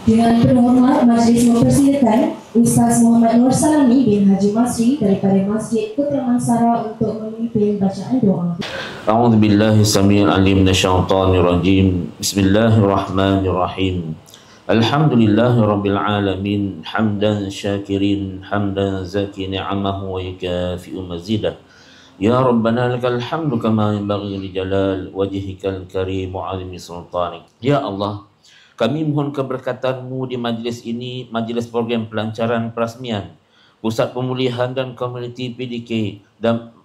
Dengan penuh hormat, majlis mempersilakan Ustaz Muhammad Nur Salami bin Haji Masri daripada Masjid Putra Mansara untuk memimpin bacaan doa. A'udzu billahi samii'il 'aliim minasyaitonir rajiim. Bismillahirrahmanirrahim. Alhamdulillahirabbil alamin, hamdan syakirin, hamdan zaki ni'amahu wa yukafi'u mazidah. Ya Rabbana lakal hamdu kama yanbaghi li jalal wajhikal karim wa 'azimi sultanik. Ya Allah, kami mohon keberkatan-Mu di majlis ini, majlis program pelancaran perasmian, Pusat Pemulihan dan Komuniti PDK,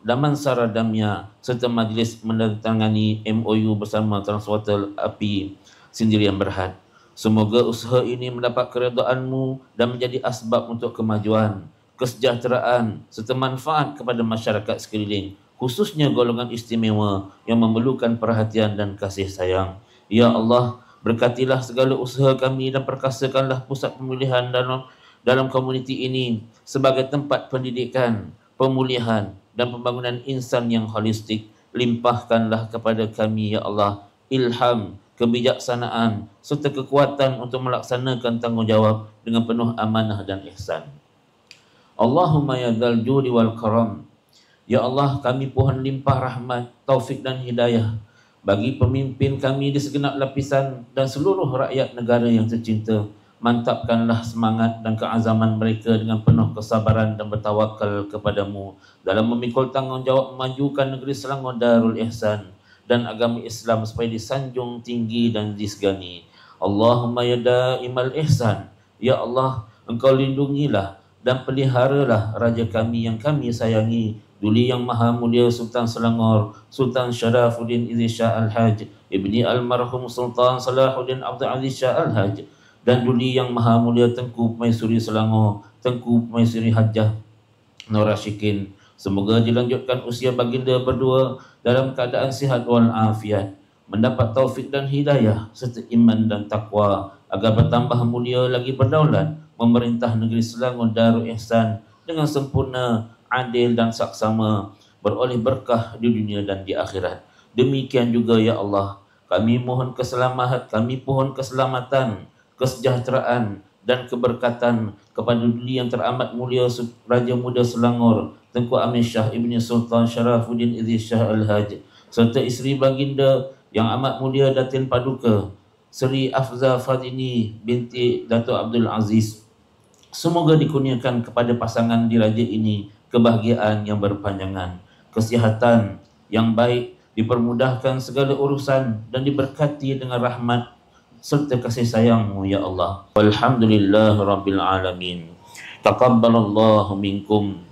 Damansara Damia, serta majlis menandatangani MOU bersama Transwater Api Sendirian Berhad. Semoga usaha ini mendapat keredaan-Mu dan menjadi asbab untuk kemajuan, kesejahteraan serta manfaat kepada masyarakat sekeliling, khususnya golongan istimewa yang memerlukan perhatian dan kasih sayang. Ya Allah, berkatilah segala usaha kami dan perkasakanlah pusat pemulihan dalam komuniti ini sebagai tempat pendidikan, pemulihan dan pembangunan insan yang holistik. Limpahkanlah kepada kami, Ya Allah, ilham, kebijaksanaan serta kekuatan untuk melaksanakan tanggungjawab dengan penuh amanah dan ihsan. Allahumma ya dzal judi wal karam. Ya Allah, kami pohon limpah rahmat, taufik dan hidayah bagi pemimpin kami di segenap lapisan dan seluruh rakyat negara yang tercinta. Mantapkanlah semangat dan keazaman mereka dengan penuh kesabaran dan bertawakal kepadamu dalam memikul tanggungjawab memajukan negeri Selangor Darul Ihsan dan agama Islam supaya disanjung tinggi dan disegani. Allahumma ya daimal ihsan. Ya Allah, Engkau lindungilah dan peliharalah raja kami yang kami sayangi, Duli Yang Maha Mulia Sultan Selangor, Sultan Syarafuddin Idris Shah Al-Haj, Ibni Almarhum Sultan Salahuddin Abdul Aziz Shah Al-Haj, dan Duli Yang Maha Mulia Tengku Permaisuri Selangor, Tengku Permaisuri Hajah Nur Rashikin. Semoga dilanjutkan usia baginda berdua dalam keadaan sihat wal afiat, mendapat taufik dan hidayah serta iman dan takwa, agar bertambah mulia lagi berdaulat memerintah negeri Selangor Darul Ihsan dengan sempurna, adil dan saksama, beroleh berkah di dunia dan di akhirat. Demikian juga ya Allah, kami mohon keselamatan, kesejahteraan dan keberkatan kepada Duli yang teramat mulia Raja Muda Selangor Tengku Amin Shah Ibni Sultan Syarafuddin Idris Shah Al-Haj, serta isteri baginda yang amat mulia Datin Paduka Seri Afza Fadini binti Dato' Abdul Aziz. Semoga dikurniakan kepada pasangan diraja ini kebahagiaan yang berpanjangan, kesihatan yang baik, dipermudahkan segala urusan dan diberkati dengan rahmat serta kasih sayang-Mu ya Allah. Walhamdulillah rabbil alamin. Taqabbalallahu minkum